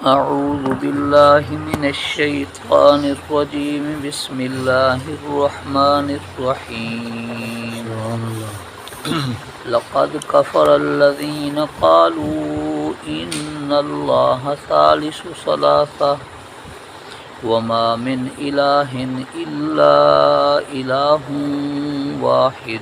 أعوذ بالله من الشيطان الرجيم بسم الله الرحمن الرحيم لقد كفر الذين قالوا إن الله ثالث ثلاثة وما من إله إلا إله واحد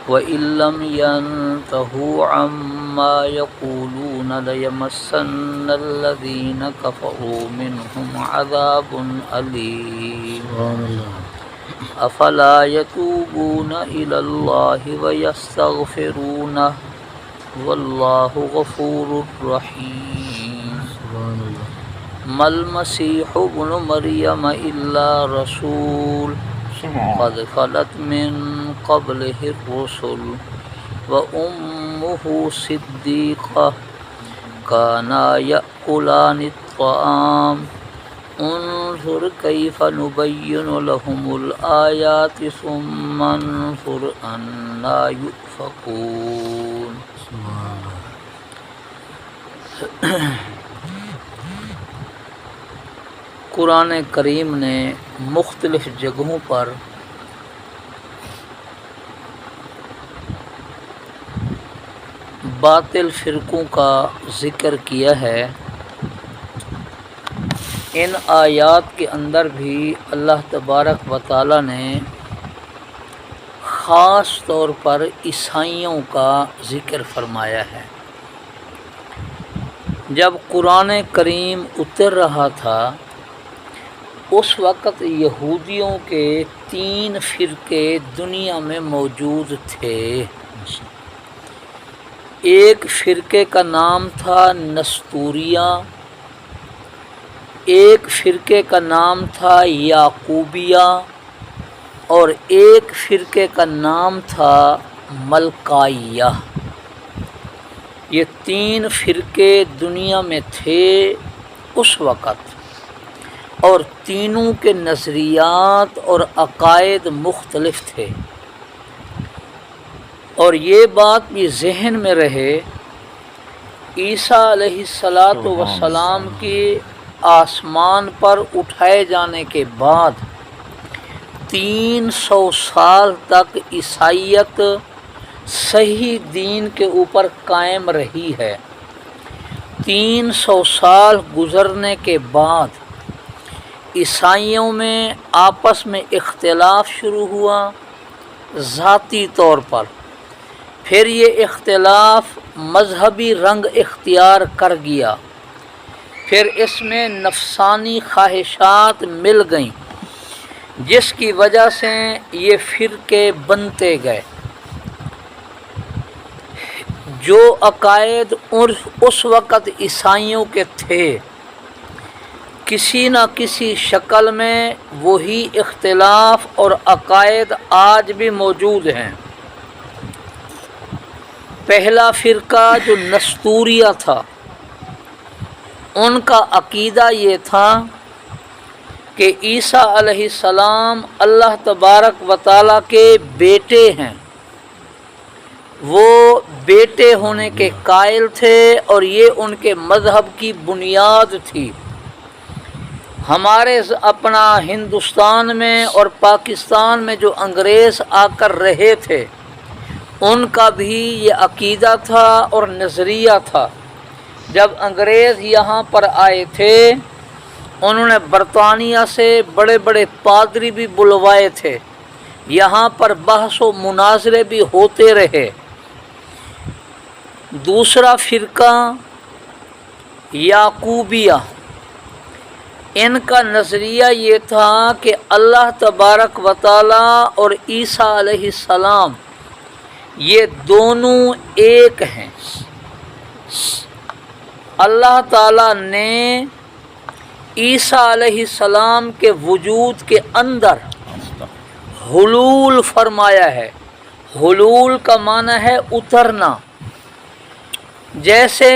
وإن لم ينتهوا عما يقولون ليمسن الذين كفروا منهم عذاب أليم أفلا يتوبون إلى الله ويستغفرونه والله غفور رحيم ما المسيح ابن مريم إلا رسول قد خلت من قبله الرسل وأمه صديقة كانا يأكلان الطعام انظر كيف نبين لهم الآيات ثم انظر أنا يؤفكون. قرآن کریم نے مختلف جگہوں پر باطل فرقوں کا ذکر کیا ہے. ان آیات کے اندر بھی اللہ تبارک و تعالی نے خاص طور پر عیسائیوں کا ذکر فرمایا ہے. جب قرآن کریم اتر رہا تھا اس وقت یہودیوں کے 3 فرقے دنیا میں موجود تھے. ایک فرقے کا نام تھا نستوریہ، ایک فرقے کا نام تھا یعقوبیہ اور ایک فرقے کا نام تھا ملکائیہ. یہ 3 فرقے دنیا میں تھے اس وقت اور تینوں کے نظریات اور عقائد مختلف تھے. اور یہ بات بھی ذہن میں رہے عیسیٰ علیہ السلام کی آسمان پر اٹھائے جانے کے بعد 300 سال تک عیسائیت صحیح دین کے اوپر قائم رہی ہے. 300 سال گزرنے کے بعد عیسائیوں میں آپس میں اختلاف شروع ہوا ذاتی طور پر. پھر یہ اختلاف مذہبی رنگ اختیار کر گیا. پھر اس میں نفسانی خواہشات مل گئیں جس کی وجہ سے یہ فرقے بنتے گئے. جو عقائد اس وقت عیسائیوں کے تھے کسی نہ کسی شکل میں وہی اختلاف اور عقائد آج بھی موجود ہیں. پہلا فرقہ جو نستوریہ تھا ان کا عقیدہ یہ تھا کہ عیسیٰ علیہ السلام اللہ تبارک و تعالیٰ کے بیٹے ہیں. وہ بیٹے ہونے کے قائل تھے اور یہ ان کے مذہب کی بنیاد تھی. ہمارے اپنا ہندوستان میں اور پاکستان میں جو انگریز آ کر رہے تھے ان کا بھی یہ عقیدہ تھا اور نظریہ تھا. جب انگریز یہاں پر آئے تھے انہوں نے برطانیہ سے بڑے بڑے پادری بھی بلوائے تھے. یہاں پر بحث و مناظرے بھی ہوتے رہے. دوسرا فرقہ یعقوبیہ، ان کا نظریہ یہ تھا کہ اللہ تبارک و تعالیٰ اور عیسیٰ علیہ السلام یہ دونوں ایک ہیں. اللہ تعالیٰ نے عیسیٰ علیہ السلام کے وجود کے اندر حلول فرمایا ہے. حلول کا معنی ہے اترنا. جیسے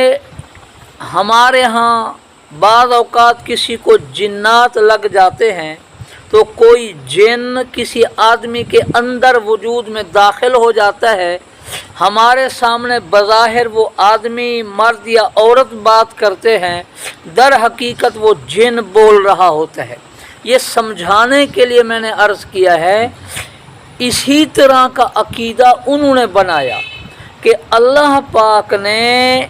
ہمارے ہاں بعض اوقات کسی کو جنات لگ جاتے ہیں تو کوئی جن کسی آدمی کے اندر وجود میں داخل ہو جاتا ہے ہمارے سامنے بظاہر وہ آدمی مرد یا عورت بات کرتے ہیں، در حقیقت وہ جن بول رہا ہوتا ہے۔ یہ سمجھانے کے لیے میں نے عرض کیا ہے، اسی طرح کا عقیدہ انہوں نے بنایا کہ اللہ پاک نے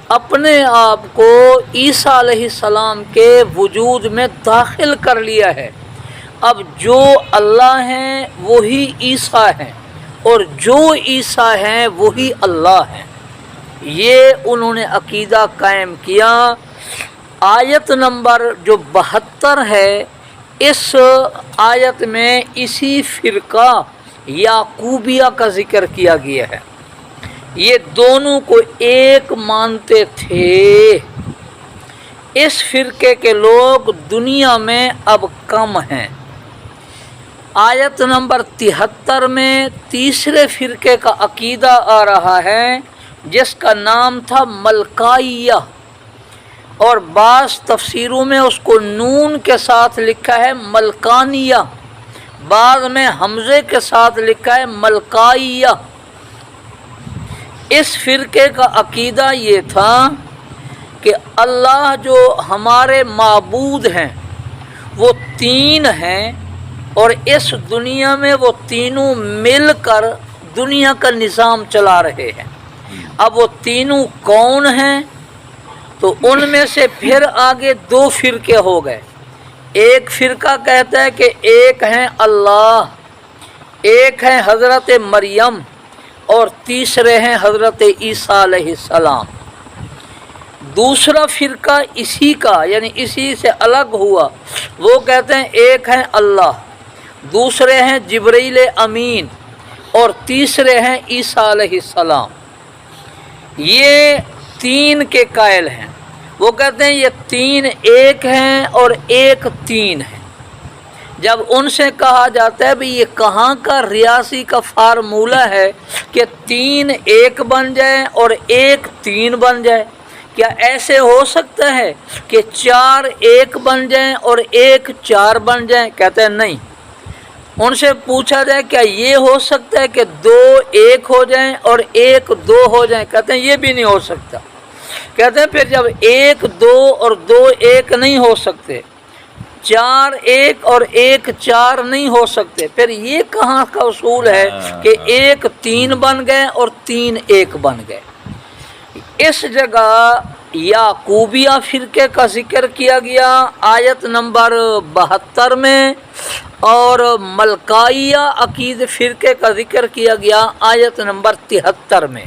اپنے آپ کو عیسیٰ علیہ السلام کے وجود میں داخل کر لیا ہے۔ اب جو اللہ ہیں وہی عیسیٰ ہیں، اور جو عیسیٰ ہیں وہی اللہ ہیں۔ یہ انہوں نے عقیدہ قائم کیا۔ آیت نمبر جو 72 ہے، اس آیت میں اسی فرقہ یعقوبیہ کا ذکر کیا گیا ہے۔ یہ دونوں کو ایک مانتے تھے۔ اس فرقے کے لوگ دنیا میں اب کم ہیں۔ آیت نمبر 73 میں تیسرے فرقے کا عقیدہ آ رہا ہے، جس کا نام تھا ملکائیہ، اور بعض تفسیروں میں اس کو نون کے ساتھ لکھا ہے ملکانیہ، بعض میں حمزے کے ساتھ لکھا ہے ملکائیہ۔ اس فرقے کا عقیدہ یہ تھا کہ اللہ جو ہمارے معبود ہیں وہ تین ہیں، اور اس دنیا میں وہ تینوں مل کر دنیا کا نظام چلا رہے ہیں۔ اب وہ تینوں کون ہیں؟ تو ان میں سے پھر آگے دو فرقے ہو گئے۔ ایک فرقہ کہتا ہے کہ ایک ہیں اللہ، ایک ہیں حضرت مریم، اور تیسرے ہیں حضرت عیسیٰ علیہ السلام۔ دوسرا فرقہ اسی کا یعنی اسی سے الگ ہوا، وہ کہتے ہیں ایک ہیں اللہ، دوسرے ہیں جبرائیل امین، اور تیسرے ہیں عیسیٰ علیہ السلام۔ یہ تین کے قائل ہیں۔ وہ کہتے ہیں یہ تین ایک ہیں اور ایک تین ہیں۔ جب ان سے کہا جاتا ہے بھی یہ کہاں کا ریاضی کا فارمولہ ہے کہ تین ایک بن جائے اور ایک تین بن جائے، کیا ایسے ہو سکتا ہے کہ چار ایک بن جائیں اور ایک چار بن جائیں؟ کہتے ہیں نہیں۔ ان سے پوچھا جائے کیا یہ ہو سکتا ہے کہ دو ایک ہو جائیں اور ایک دو ہو جائیں؟ کہتے ہیں یہ بھی نہیں ہو سکتا۔ کہتے ہیں پھر جب ایک دو اور دو ایک نہیں ہو سکتے، چار ایک اور ایک چار نہیں ہو سکتے، پھر یہ کہاں کا اصول ہے کہ ایک تین بن گئے اور تین ایک بن گئے؟ اس جگہ یعقوبیہ فرقے کا ذکر کیا گیا آیت نمبر 72 میں، اور ملکائیہ عقید فرقے کا ذکر کیا گیا آیت نمبر 73 میں۔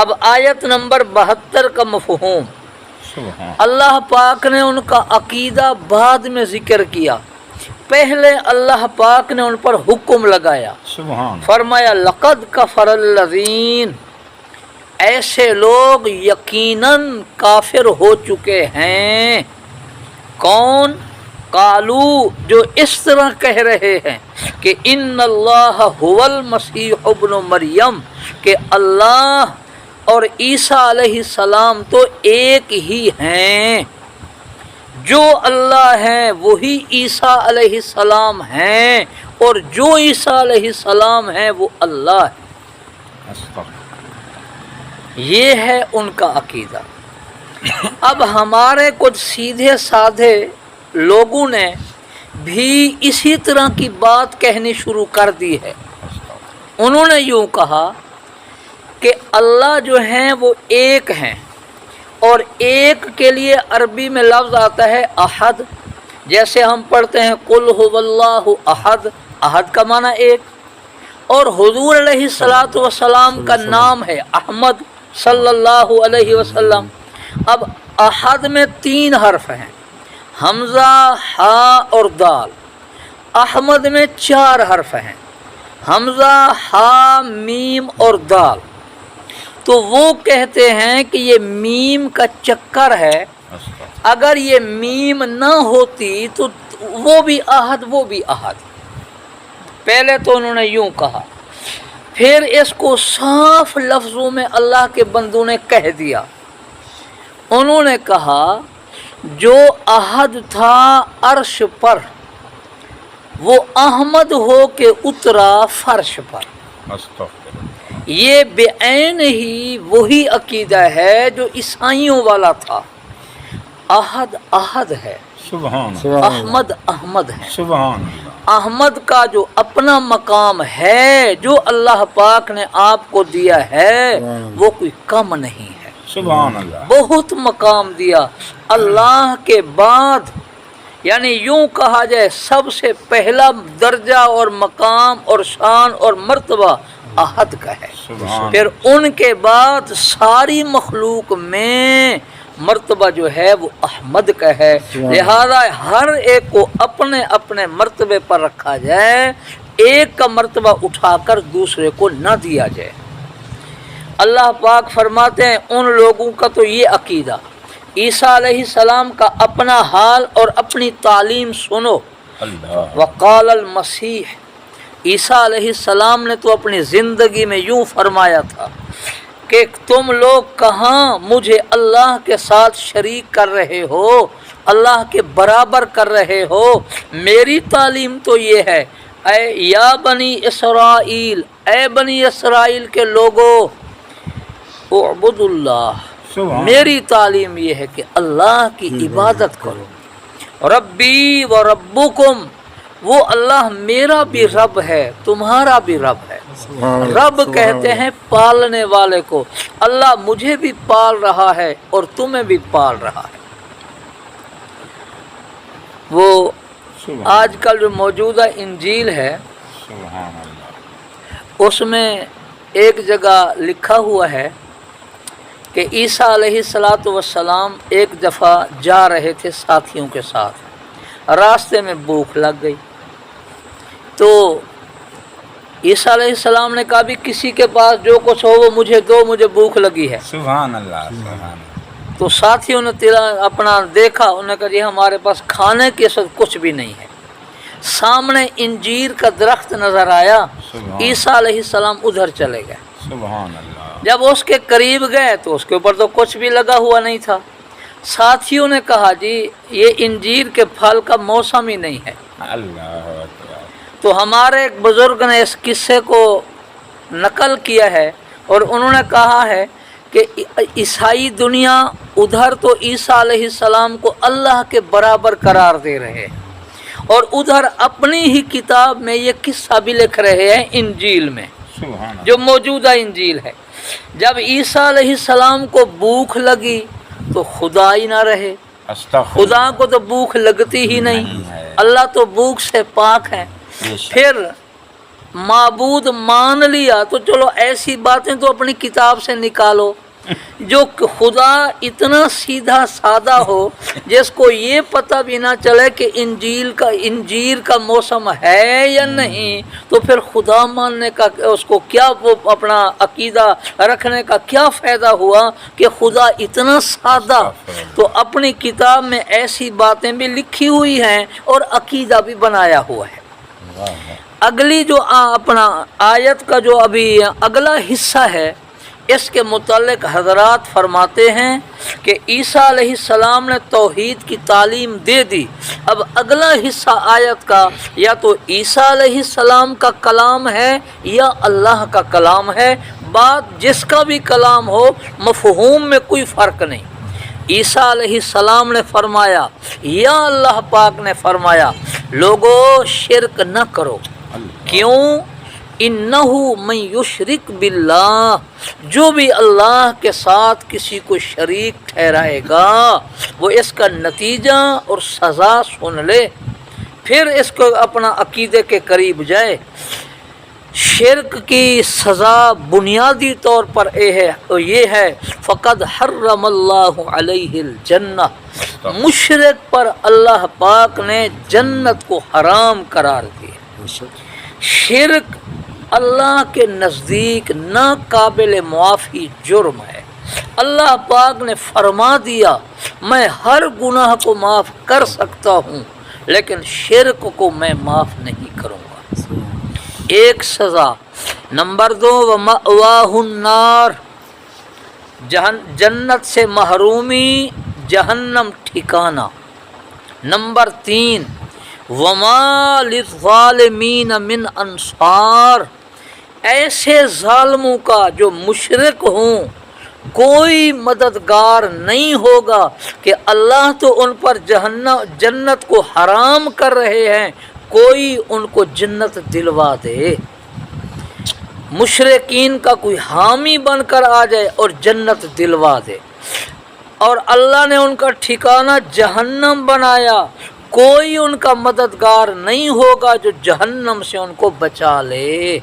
اب آیت نمبر 72 کا مفہوم، اللہ پاک نے ان کا عقیدہ بعد میں ذکر کیا، پہلے اللہ پاک نے ان پر حکم لگایا، فرمایا لقد کفر الذین، ایسے لوگ یقیناً کافر ہو چکے ہیں۔ کون؟ قالو، جو اس طرح کہہ رہے ہیں کہ ان اللہ هو المسیح ابن مریم، کہ اللہ اور عیسیٰ علیہ السلام تو ایک ہی ہیں، جو اللہ ہیں وہی عیسیٰ علیہ السلام ہیں، اور جو عیسیٰ علیہ السلام ہیں وہ اللہ ہے۔ یہ ہے ان کا عقیدہ۔ اب ہمارے کچھ سیدھے سادھے لوگوں نے بھی اسی طرح کی بات کہنی شروع کر دی ہے۔ انہوں نے یوں کہا کہ اللہ جو ہیں وہ ایک ہیں، اور ایک کے لیے عربی میں لفظ آتا ہے احد، جیسے ہم پڑھتے ہیں قل هو اللہ احد، احد کا معنی ایک، اور حضور علیہ الصلاۃ والسلام کا نام ہے احمد صلی اللہ علیہ وسلم۔ اب احد میں تین حرف ہیں، حمزہ، ہا اور دال۔ احمد میں چار حرف ہیں، حمزہ، ہا، میم اور دال۔ تو وہ کہتے ہیں کہ یہ میم کا چکر ہے، اگر یہ میم نہ ہوتی تو وہ بھی احد وہ بھی احد۔ پہلے تو انہوں نے یوں کہا، پھر اس کو صاف لفظوں میں اللہ کے بندوں نے کہہ دیا۔ انہوں نے کہا جو احد تھا عرش پر وہ احمد ہو کے اترا فرش پر۔ یہ بعین ہی وہی عقیدہ ہے جو عیسائیوں والا تھا۔ احد احد ہے، سبحان احمد احمد ہے۔ سبحان احمد کا جو اپنا مقام ہے جو اللہ پاک نے آپ کو دیا ہے وہ کوئی کم نہیں ہے، سبحان اللہ، بہت مقام دیا اللہ کے بعد، یعنی یوں کہا جائے سب سے پہلا درجہ اور مقام اور شان اور مرتبہ احد کا ہے، سبحان پھر ان کے بعد ساری مخلوق میں مرتبہ جو ہے وہ احمد کا ہے، لہذا ہر ایک کو اپنے اپنے مرتبے پر رکھا جائے، ایک کا مرتبہ اٹھا کر دوسرے کو نہ دیا جائے۔ اللہ پاک فرماتے ہیں ان لوگوں کا تو یہ عقیدہ، عیسیٰ علیہ السلام کا اپنا حال اور اپنی تعلیم سنو۔ اللہ، وقال المسیح، عیسیٰ علیہ السلام نے تو اپنی زندگی میں یوں فرمایا تھا کہ تم لوگ کہاں مجھے اللہ کے ساتھ شریک کر رہے ہو، اللہ کے برابر کر رہے ہو، میری تعلیم تو یہ ہے، اے یا بنی اسرائیل، اے بنی اسرائیل کے لوگوں، اعبد اللہ، سبحان میری تعلیم یہ ہے کہ اللہ کی عبادت کرو، ربی و ربکم، وہ اللہ میرا بھی رب ہے تمہارا بھی رب ہے۔ رب کہتے ہیں پالنے والے کو، اللہ مجھے بھی پال رہا ہے اور تمہیں بھی پال رہا ہے۔ وہ سبحان آج کل جو موجودہ انجیل ہے سبحان اللہ، اس میں ایک جگہ لکھا ہوا ہے کہ عیسیٰ علیہ السلام ایک دفعہ جا رہے تھے ساتھیوں کے ساتھ، راستے میں بھوک لگ گئی، تو عیسیٰ علیہ السلام نے کہا بھی کسی کے پاس جو کچھ ہو وہ مجھے دو، مجھے بھوک لگی ہے۔ سبحان اللہ، سبحان اللہ، تو ساتھیوں نے اپنا دیکھا، انہوں نے کہا جی ہمارے پاس کھانے کے ساتھ کچھ بھی نہیں ہے۔ سامنے انجیر کا درخت نظر آیا، عیسیٰ علیہ السلام ادھر چلے گئے، سبحان اللہ، جب اس کے قریب گئے تو اس کے اوپر تو کچھ بھی لگا ہوا نہیں تھا۔ ساتھیوں نے کہا جی یہ انجیر کے پھل کا موسم ہی نہیں ہے۔ اللہ اکبر، تو ہمارے ایک بزرگ نے اس قصے کو نقل کیا ہے اور انہوں نے کہا ہے کہ عیسائی دنیا ادھر تو عیسیٰ علیہ السلام کو اللہ کے برابر قرار دے رہے ہیں اور ادھر اپنی ہی کتاب میں یہ قصہ بھی لکھ رہے ہیں انجیل میں، سبحان اللہ، جو موجودہ انجیل ہے۔ جب عیسیٰ علیہ السلام کو بھوک لگی تو خدا ہی نہ رہے، استغفر خدا کو تو بھوک لگتی ہی نہیں، اللہ تو بھوک سے پاک ہے۔ پھر معبود مان لیا تو چلو ایسی باتیں تو اپنی کتاب سے نکالو، جو خدا اتنا سیدھا سادہ ہو جس کو یہ پتہ بھی نہ چلے کہ انجیر کا موسم ہے یا نہیں، تو پھر خدا ماننے کا اس کو کیا وہ اپنا عقیدہ رکھنے کا کیا فائدہ ہوا کہ خدا اتنا سادہ، تو اپنی کتاب میں ایسی باتیں بھی لکھی ہوئی ہیں اور عقیدہ بھی بنایا ہوا ہے۔ اگلی جو اپنا آیت کا جو ابھی اگلا حصہ ہے اس کے متعلق حضرات فرماتے ہیں کہ عیسیٰ علیہ السلام نے توحید کی تعلیم دے دی، اب اگلا حصہ آیت کا یا تو عیسیٰ علیہ السلام کا کلام ہے یا اللہ کا کلام ہے، بات جس کا بھی کلام ہو مفہوم میں کوئی فرق نہیں۔ عیسیٰ علیہ السلام نے فرمایا یا اللہ پاک نے فرمایا لوگو شرک نہ کرو، کیوں؟ انہو من یشرک باللہ، جو بھی اللہ کے ساتھ کسی کو شریک ٹھہرائے گا وہ اس کا نتیجہ اور سزا سن لے، پھر اس کو اپنا عقیدے کے قریب جائے۔ شرک کی سزا بنیادی طور پر یہ ہے فقد حرم اللہ علیہ الجنہ، مشرک پر اللہ پاک نے جنت کو حرام قرار دیا۔ شرک اللہ کے نزدیک ناقابل معافی جرم ہے، اللہ پاک نے فرما دیا میں ہر گناہ کو معاف کر سکتا ہوں لیکن شرک کو میں معاف نہیں کروں گا۔ ایک سزا۔ نمبر 2 وَمَأْوَاهُ النَّارُ، جنت سے محرومی، جہنم ٹھکانہ۔ نمبر 3 وَمَا لِلظَّالِمِينَ مِنْ أَنصَارٍ، ایسے ظالموں کا جو مشرک ہوں کوئی مددگار نہیں ہوگا کہ اللہ تو ان پر جنت کو حرام کر رہے ہیں، کوئی ان کو جنت دلوا دے، مشرکین کا کوئی حامی بن کر آ جائے اور جنت دلوا دے، اور اللہ نے ان کا ٹھکانہ جہنم بنایا، کوئی ان کا مددگار نہیں ہوگا جو جہنم سے ان کو بچا لے۔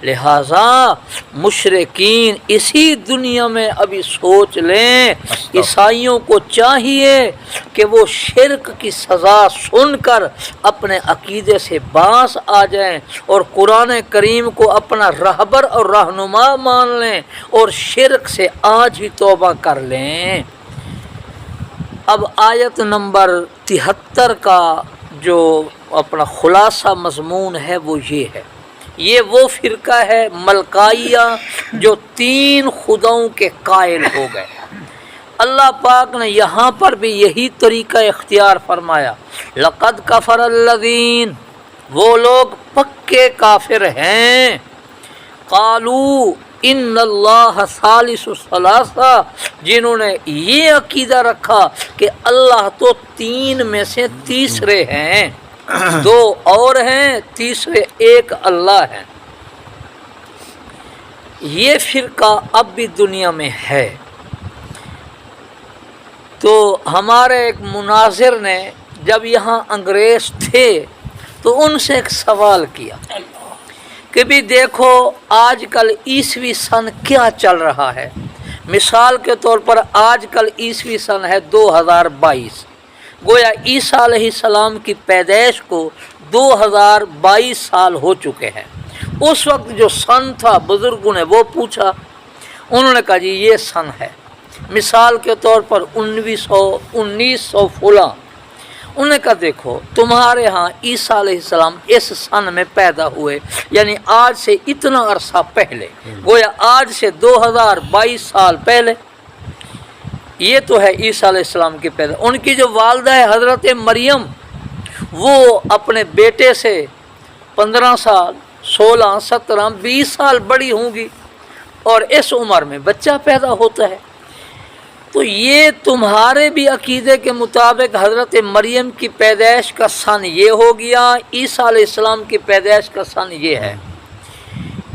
لہذا مشرکین اسی دنیا میں ابھی سوچ لیں، عیسائیوں کو چاہیے کہ وہ شرک کی سزا سن کر اپنے عقیدے سے باز آ جائیں اور قرآن کریم کو اپنا رہبر اور رہنما مان لیں اور شرک سے آج ہی توبہ کر لیں۔ اب آیت نمبر 73 کا جو اپنا خلاصہ مضمون ہے وہ یہ ہے، یہ وہ فرقہ ہے ملکائیہ جو 3 خداؤں کے قائل ہو گئے۔ اللہ پاک نے یہاں پر بھی یہی طریقہ اختیار فرمایا، لقد کفر الذین، وہ لوگ پکے کافر ہیں، قالوا ان اللہ ثالث ثلاثہ، جنہوں نے یہ عقیدہ رکھا کہ اللہ تو 3 میں سے تیسرے ہیں، 2 اور ہیں، تیسرے ایک اللہ ہے۔ یہ فرقہ اب بھی دنیا میں ہے۔ تو ہمارے ایک مناظر نے جب یہاں انگریز تھے تو ان سے ایک سوال کیا کہ بھی دیکھو آج کل عیسوی سن کیا چل رہا ہے، مثال کے طور پر آج کل عیسوی سن ہے 2022، گویا عیسیٰ علیہ السلام کی پیدائش کو 2022 سال ہو چکے ہیں۔ اس وقت جو سن تھا بزرگوں نے وہ پوچھا، انہوں نے کہا جی یہ سن ہے، مثال کے طور پر 1900 فلاں۔ انہوں نے کہا دیکھو تمہارے ہاں عیسیٰ علیہ السلام اس سن میں پیدا ہوئے، یعنی آج سے اتنا عرصہ پہلے، گویا آج سے 2022 سال پہلے، یہ تو ہے عیسیٰ علیہ السلام کی پیدا۔ ان کی جو والدہ ہے حضرت مریم، وہ اپنے بیٹے سے 15 سال 16 17 20 سال بڑی ہوں گی، اور اس عمر میں بچہ پیدا ہوتا ہے۔ تو یہ تمہارے بھی عقیدے کے مطابق حضرت مریم کی پیدائش کا سن یہ ہو گیا، عیسیٰ علیہ السلام کی پیدائش کا سن یہ ہے۔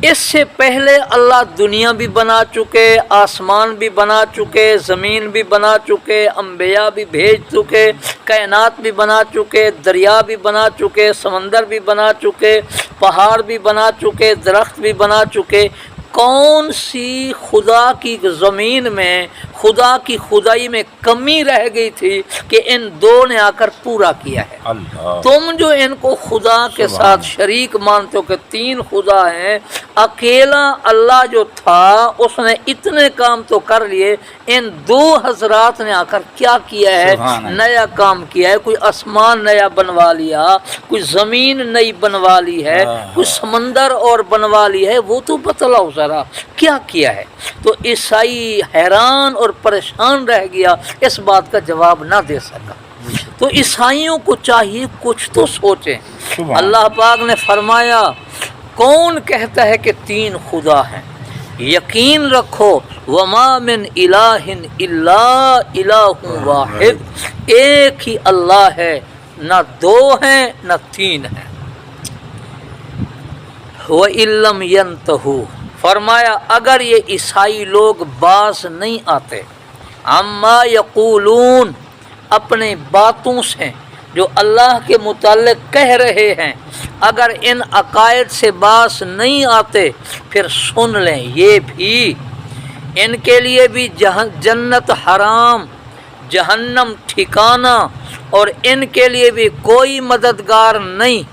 اس سے پہلے اللہ دنیا بھی بنا چکے، آسمان بھی بنا چکے، زمین بھی بنا چکے، انبیاء بھی بھیج چکے، کائنات بھی بنا چکے، دریا بھی بنا چکے، سمندر بھی بنا چکے، پہاڑ بھی بنا چکے، درخت بھی بنا چکے۔ کون سی خدا کی زمین میں، خدا کی خدائی میں کمی رہ گئی تھی کہ ان 2 نے آ کر پورا کیا ہے؟ اللہ، تم جو ان کو خدا کے ساتھ شریک مانتے ہو کہ 3 خدا ہیں، اکیلا اللہ جو تھا اس نے اتنے کام تو کر لیے، ان 2 حضرات نے آ کر کیا کیا ہے؟ نیا کام کیا ہے، کوئی آسمان نیا بنوا لیا، کوئی زمین نئی بنوا لی ہے، کوئی سمندر اور بنوا لی ہے، وہ تو بتلاؤ ذرا کیا کیا ہے؟ تو عیسائی حیران اور پریشان رہ گیا، اس بات کا جواب نہ دے سکا۔ تو عیسائیوں کو چاہیے کچھ تو سوچیں۔ اللہ پاک نے فرمایا کون کہتا ہے کہ 3 خدا ہیں؟ یقین رکھو وما من الہ الا الہ واحد، ایک ہی اللہ ہے، نہ 2 ہیں نہ 3 ہیں۔ وَإِن لَّمْ يَنْتَهُوا، فرمایا اگر یہ عیسائی لوگ باز نہیں آتے، عما یقولون، اپنے باتوں سے جو اللہ کے متعلق کہہ رہے ہیں، اگر ان عقائد سے باز نہیں آتے، پھر سن لیں یہ بھی ان کے لیے بھی جنت حرام، جہنم ٹھکانہ، اور ان کے لیے بھی کوئی مددگار نہیں،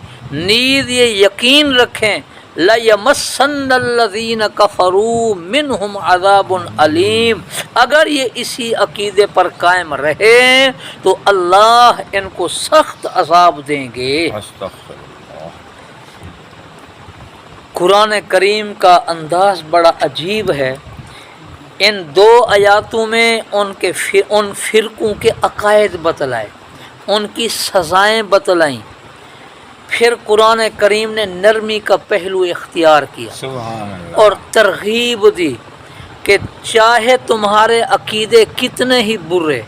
نیز یہ یقین رکھیں لَيَمَسَّنَّ الَّذِينَ كَفَرُوا مِنْهُمْ عَذَابٌ عَلِيمٌ، اگر یہ اسی عقیدے پر قائم رہے تو اللہ ان کو سخت عذاب دیں گے۔ استغفر اللہ۔ قرآن کریم کا انداز بڑا عجیب ہے۔ ان 2 آیاتوں میں ان فرقوں کے عقائد بتلائے، ان کی سزائیں بتلائیں، پھر قرآن کریم نے نرمی کا پہلو اختیار کیا سبحان اللہ اور ترغیب دی کہ چاہے تمہارے عقیدے کتنے ہی برے،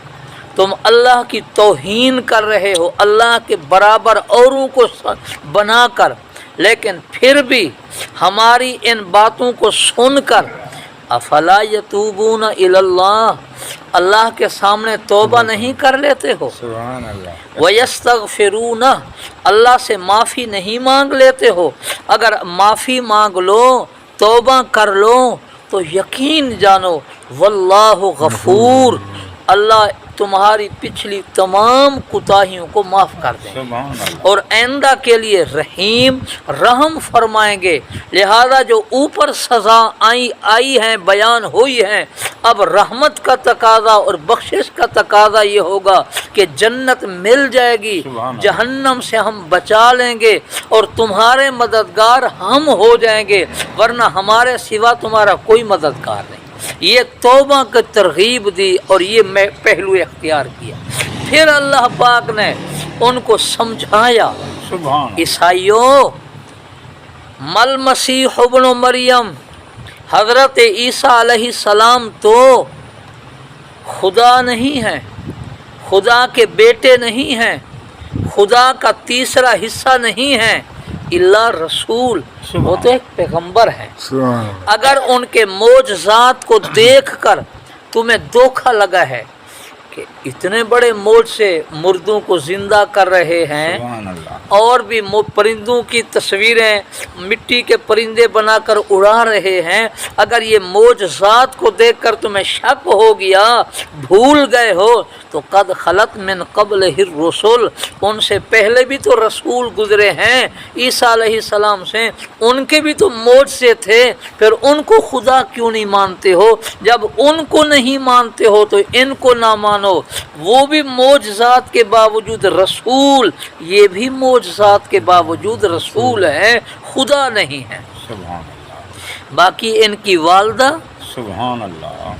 تم اللہ کی توہین کر رہے ہو اللہ کے برابر اوروں کو بنا کر، لیکن پھر بھی ہماری ان باتوں کو سن کر افلا یتوبون الی اللہ، اللہ کے سامنے توبہ نہیں کر لیتے ہو، سبحان اللہ وَيَسْتَغْفِرُونَ، اللہ سے معافی نہیں مانگ لیتے ہو؟ اگر معافی مانگ لو، توبہ کر لو، تو یقین جانو واللہ غفور، اللہ تمہاری پچھلی تمام کوتاہیوں کو معاف کر دیں گے سبحان اللہ اور آئندہ کے لیے رحیم رحم فرمائیں گے۔ لہذا جو اوپر سزا آئی ہیں بیان ہوئی ہیں، اب رحمت کا تقاضا اور بخشش کا تقاضا یہ ہوگا کہ جنت مل جائے گی، سبحان اللہ۔ جہنم سے ہم بچا لیں گے اور تمہارے مددگار ہم ہو جائیں گے، ورنہ ہمارے سوا تمہارا کوئی مددگار نہیں۔ یہ توبہ کی ترغیب دی اور یہ میں پہلو اختیار کیا۔ پھر اللہ پاک نے ان کو سمجھایا، سبحان اللہ عیسائیوں، مل مسیح ابن مریم، حضرت عیسیٰ علیہ السلام تو خدا نہیں ہیں، خدا کے بیٹے نہیں ہیں، خدا کا تیسرا حصہ نہیں ہیں، اللہ رسول، وہ تو ایک پیغمبر ہیں۔ اگر ان کے معجزات کو دیکھ کر تمہیں دھوکہ لگا ہے کہ اتنے بڑے موج سے مردوں کو زندہ کر رہے ہیں، سبحان اللہ اور بھی پرندوں کی تصویریں مٹی کے پرندے بنا کر اڑا رہے ہیں، اگر یہ معجزات کو دیکھ کر تمہیں شک ہو گیا، بھول گئے ہو، تو قد خلت من قبل الرسل، ان سے پہلے بھی تو رسول گزرے ہیں عیسیٰ علیہ السلام سے، ان کے بھی تو معجزے تھے، پھر ان کو خدا کیوں نہیں مانتے ہو؟ جب ان کو نہیں مانتے ہو تو ان کو نہ مانو، وہ بھی معجزات کے باوجود رسول، یہ بھی معجزات کے باوجود رسول ہیں، خدا نہیں ہیں۔ سبحان اللہ باقی ان کی والدہ، سبحان اللہ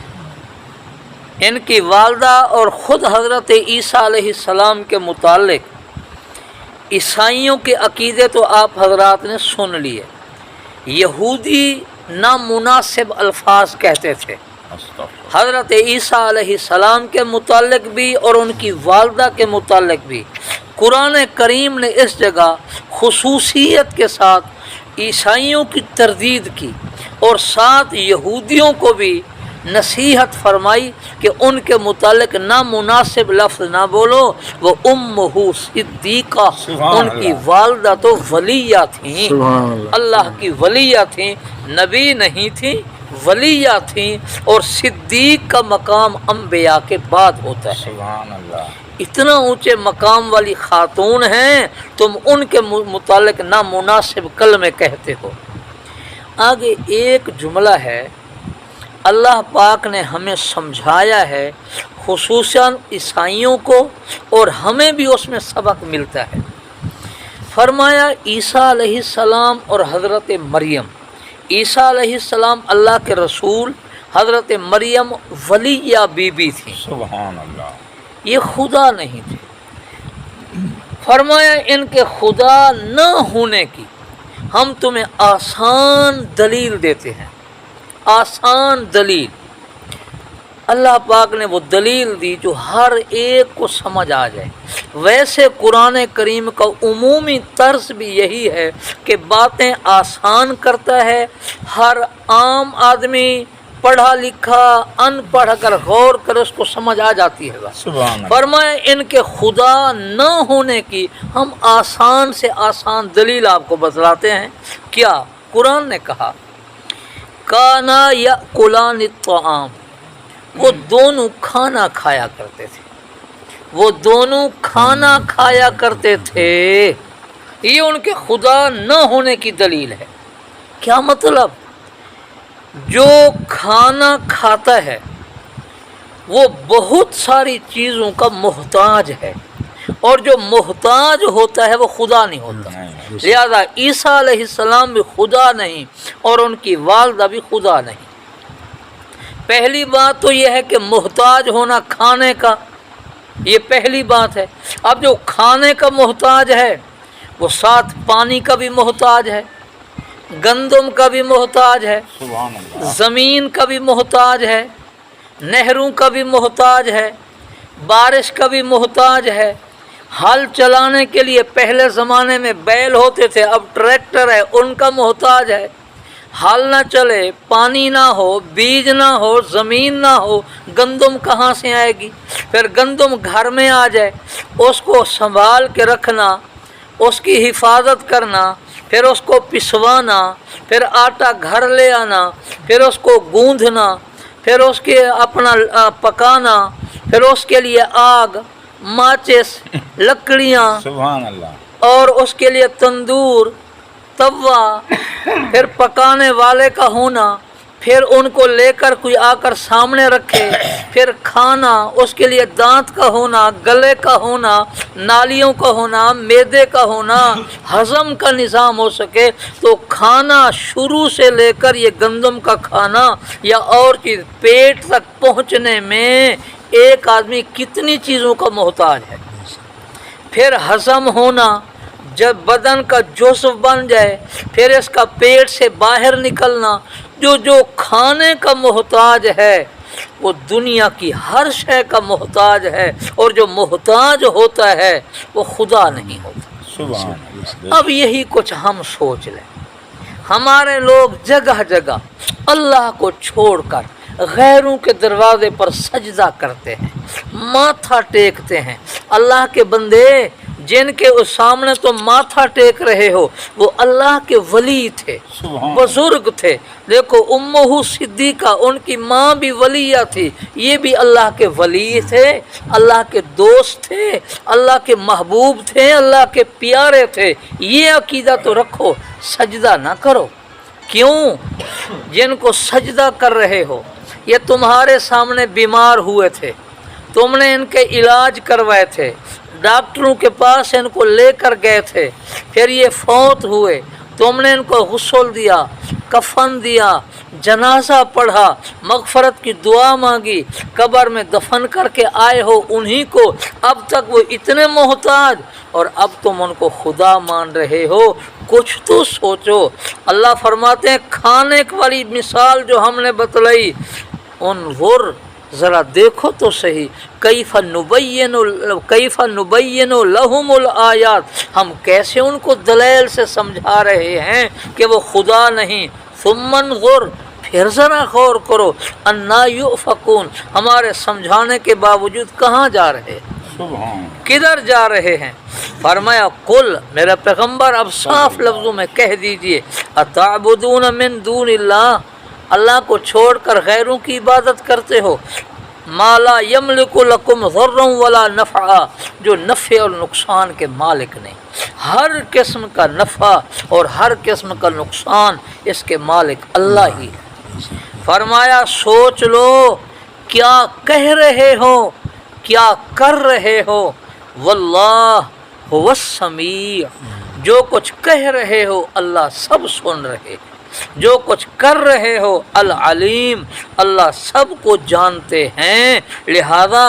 ان کی والدہ اور خود حضرت عیسیٰ علیہ السلام کے متعلق عیسائیوں کے عقیدے تو آپ حضرات نے سن لیے۔ یہودی نامناسب الفاظ کہتے تھے استغفر حضرت عیسیٰ علیہ السلام کے متعلق بھی اور ان کی والدہ کے متعلق بھی۔ قرآن کریم نے اس جگہ خصوصیت کے ساتھ عیسائیوں کی تردید کی اور ساتھ یہودیوں کو بھی نصیحت فرمائی کہ ان کے متعلق نامناسب لفظ نہ بولو۔ وہ امہ صدیقہ، سبحان ان کی اللہ۔ والدہ تو ولیہ تھیں، اللہ کی ولیہ تھیں، نبی نہیں تھیں، ولیہ تھیں، اور صدیق کا مقام انبیاء کے بعد ہوتا ہے۔ سبحان اللہ اتنا اونچے مقام والی خاتون ہیں، تم ان کے متعلق نامناسب کلمے کہتے ہو۔ آگے ایک جملہ ہے، اللہ پاک نے ہمیں سمجھایا ہے، خصوصاً عیسائیوں کو، اور ہمیں بھی اس میں سبق ملتا ہے۔ فرمایا عیسیٰ علیہ السلام اور حضرت مریم، عیسیٰ علیہ السلام اللہ کے رسول، حضرت مریم ولیہ بی بی تھیں، سبحان اللہ یہ خدا نہیں تھے۔ فرمایا ان کے خدا نہ ہونے کی ہم تمہیں آسان دلیل دیتے ہیں، آسان دلیل۔ اللہ پاک نے وہ دلیل دی جو ہر ایک کو سمجھ آ جائے۔ ویسے قرآن کریم کا عمومی طرز بھی یہی ہے کہ باتیں آسان کرتا ہے، ہر عام آدمی پڑھا لکھا ان پڑھ کر غور کر اس کو سمجھ آ جاتی ہے بات۔ سبحان اللہ فرمائے ان کے خدا نہ ہونے کی ہم آسان سے آسان دلیل آپ کو بتلاتے ہیں۔ کیا؟ قرآن نے کہا کانا یأکلان الطعام، وہ دونوں کھانا کھایا کرتے تھے، وہ دونوں کھانا کھایا کرتے تھے، یہ ان کے خدا نہ ہونے کی دلیل ہے۔ کیا مطلب؟ جو کھانا کھاتا ہے وہ بہت ساری چیزوں کا محتاج ہے، اور جو محتاج ہوتا ہے وہ خدا نہیں ہوتا۔ نہیں، لہذا عیسیٰ علیہ السلام بھی خدا نہیں اور ان کی والدہ بھی خدا نہیں۔ پہلی بات تو یہ ہے کہ محتاج ہونا کھانے کا، یہ پہلی بات ہے۔ اب جو کھانے کا محتاج ہے وہ ساتھ پانی کا بھی محتاج ہے، گندم کا بھی محتاج ہے، سبحان اللہ، زمین کا بھی محتاج ہے، نہروں کا بھی محتاج ہے، بارش کا بھی محتاج ہے۔ ہل چلانے کے لیے پہلے زمانے میں بیل ہوتے تھے، اب ٹریکٹر ہے، ان کا محتاج ہے۔ ہل نہ چلے، پانی نہ ہو، بیج نہ ہو، زمین نہ ہو، گندم کہاں سے آئے گی؟ پھر گندم گھر میں آ جائے، اس کو سنبھال کے رکھنا، اس کی حفاظت کرنا، پھر اس کو پسوانا، پھر آٹا گھر لے آنا، پھر اس کو گوندھنا، پھر اس کے اپنا پکانا، پھر اس کے لیے آگ، ماچس، لکڑیاں، سبحان اللہ، اور اس کے لیے تندور، توا، پھر پکانے والے کا ہونا، پھر ان کو لے کر کوئی آ کر سامنے رکھے، پھر کھانا، اس کے لیے دانت کا ہونا، گلے کا ہونا، نالیوں کا ہونا، معدے کا ہونا، ہضم کا نظام ہو سکے۔ تو کھانا شروع سے لے کر یہ گندم کا کھانا یا اور چیز پیٹ تک پہنچنے میں ایک آدمی کتنی چیزوں کا محتاج ہے۔ پھر ہضم ہونا، جب بدن کا جزو بن جائے، پھر اس کا پیٹ سے باہر نکلنا، جو کھانے کا محتاج ہے وہ دنیا کی ہر شے کا محتاج ہے، اور جو محتاج ہوتا ہے وہ خدا نہیں ہوتا۔ سبحان اللہ، اب یہی کچھ ہم سوچ لیں، ہمارے لوگ جگہ جگہ اللہ کو چھوڑ کر غیروں کے دروازے پر سجدہ کرتے ہیں، ماتھا ٹیکتے ہیں۔ اللہ کے بندے، جن کے اس سامنے تم ماتھا ٹیک رہے ہو وہ اللہ کے ولی تھے، سبحان بزرگ تھے۔ دیکھو امہ صدیقہ، ان کی ماں بھی ولیہ تھی، یہ بھی اللہ کے ولی تھے، اللہ کے دوست تھے، اللہ کے محبوب تھے، اللہ کے پیارے تھے۔ یہ عقیدہ تو رکھو، سجدہ نہ کرو۔ کیوں؟ جن کو سجدہ کر رہے ہو یہ تمہارے سامنے بیمار ہوئے تھے، تم نے ان کے علاج کروائے تھے، ڈاکٹروں کے پاس ان کو لے کر گئے تھے، پھر یہ فوت ہوئے، تم نے ان کو غسل دیا، کفن دیا، جنازہ پڑھا، مغفرت کی دعا مانگی، قبر میں دفن کر کے آئے ہو انہی کو۔ اب تک وہ اتنے محتاج اور اب تم ان کو خدا مان رہے ہو، کچھ تو سوچو۔ اللہ فرماتے ہیں کھانے والی مثال جو ہم نے بتلائی، انظر، ذرا دیکھو تو صحیح، کیف نبین لہم الآیات، ہم کیسے ان کو دلیل سے سمجھا رہے ہیں کہ وہ خدا نہیں۔ ثم انظر، پھر ذرا غور کرو، انا یؤفکون، ہمارے سمجھانے کے باوجود کہاں جا رہے ہیں، سبحان، کدھر جا رہے ہیں؟ فرمایا قل، میرا پیغمبر اب صاف لفظوں میں کہہ دیجئے، اتعبدون من دون اللہ، اللہ کو چھوڑ کر غیروں کی عبادت کرتے ہو، ما لا یملک لکم ضرا ولا نفعا، جو نفع اور نقصان کے مالک نہیں، ہر قسم کا نفع اور ہر قسم کا نقصان اس کے مالک اللہ ہی ہے۔ فرمایا سوچ لو کیا کہہ رہے ہو، کیا کر رہے ہو، واللہ هو السمیع، جو کچھ کہہ رہے ہو اللہ سب سن رہے ہیں، جو کچھ کر رہے ہو العلیم، اللہ سب کو جانتے ہیں، لہذا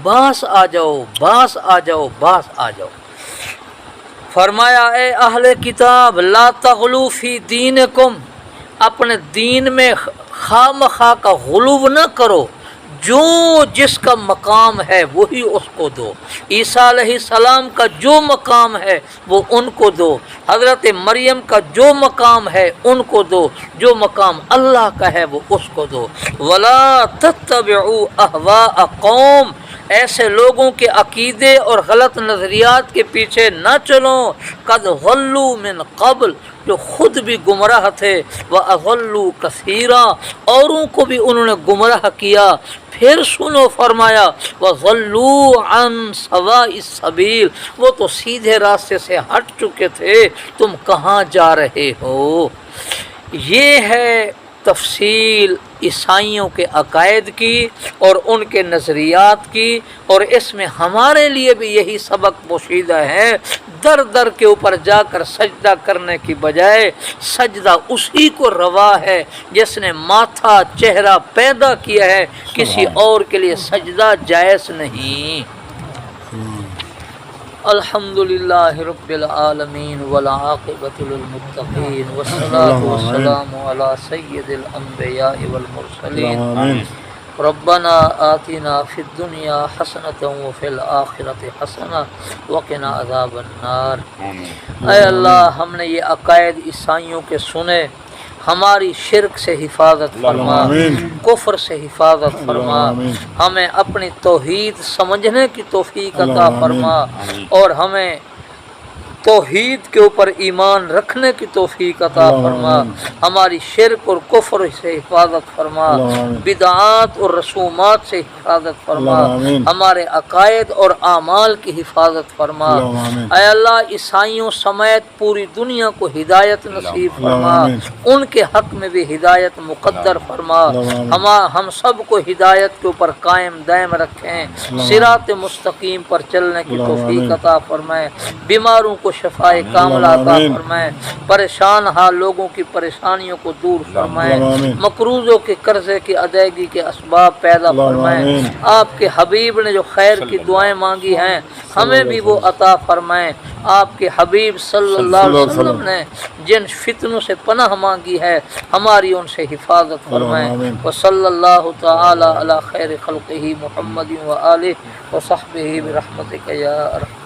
باس آ جاؤ، باس آ جاؤ، باس آ جاؤ۔ فرمایا اے اہل کتاب لا تغلو فی دینکم، اپنے دین میں خواہ مخواہ کا غلو نہ کرو، جو جس کا مقام ہے وہی اس کو دو۔ عیسیٰ علیہ السلام کا جو مقام ہے وہ ان کو دو، حضرت مریم کا جو مقام ہے ان کو دو، جو مقام اللہ کا ہے وہ اس کو دو۔ ولا تتبعوا اہواء قوم، ایسے لوگوں کے عقیدے اور غلط نظریات کے پیچھے نہ چلو، قد غلوا من قبل، جو خود بھی گمراہ تھے، وَأَضَلُّوا كَثِيرًا، اوروں کو بھی انہوں نے گمراہ کیا۔ پھر سنو فرمایا وَضَلُّوا عَنْ سَوَاءِ السَّبِيلِ، وہ تو سیدھے راستے سے ہٹ چکے تھے، تم کہاں جا رہے ہو؟ یہ ہے تفصیل عیسائیوں کے عقائد کی اور ان کے نظریات کی، اور اس میں ہمارے لیے بھی یہی سبق پوشیدہ ہے۔ در در کے اوپر جا کر سجدہ کرنے کی بجائے سجدہ اسی کو روا ہے جس نے ماتھا چہرہ پیدا کیا ہے، کسی اور کے لیے سجدہ جائز نہیں۔ الحمدللہ رب العالمین والعاقبۃ للمتقین والصلاۃ والسلام علی سید الانبیاء والمرسلین آمین ربنا آتنا فی الدنیا حسنۃ وفی الآخرۃ حسنہ وقنا عذاب النار۔ اے اللہ، ہم نے یہ عقائد عیسائیوں کے سنے، ہماری شرک سے حفاظت فرما، آمین۔ کفر سے حفاظت فرما، آمین۔ ہمیں اپنی توحید سمجھنے کی توفیق عطا آمین۔ فرما، آمین۔ اور ہمیں توحید کے اوپر ایمان رکھنے کی توفیق عطا فرما، ہماری شرک اور کفر سے حفاظت فرما، بدعات اور رسومات سے حفاظت فرما، ہمارے عقائد اور اعمال کی حفاظت فرما۔ اے اللہ، عیسائیوں سمیت پوری دنیا کو ہدایت نصیب فرما، ان کے حق میں بھی ہدایت مقدر فرما، ہم سب کو ہدایت کے اوپر قائم دائم رکھیں، صراط مستقیم پر چلنے کی توفیق عطا فرمائیں، بیماروں کو شفائے کاملہ عطا فرمائیں، پریشان حال لوگوں کی پریشانیوں کو دور فرمائیں، مقروضوں کے قرضے کی ادائیگی کے اسباب پیدا فرمائیں، آپ کے حبیب نے جو خیر کی دعائیں مانگی ہیں ہمیں بھی وہ عطا فرمائیں، آپ کے حبیب صلی اللہ علیہ وسلم نے جن فتنوں سے پناہ مانگی ہے ہماری ان سے حفاظت فرمائیں۔ وصلی اللہ تعالی علی خیر خلقہ محمد و آلہ و صحبہ برحمتک یا ارحم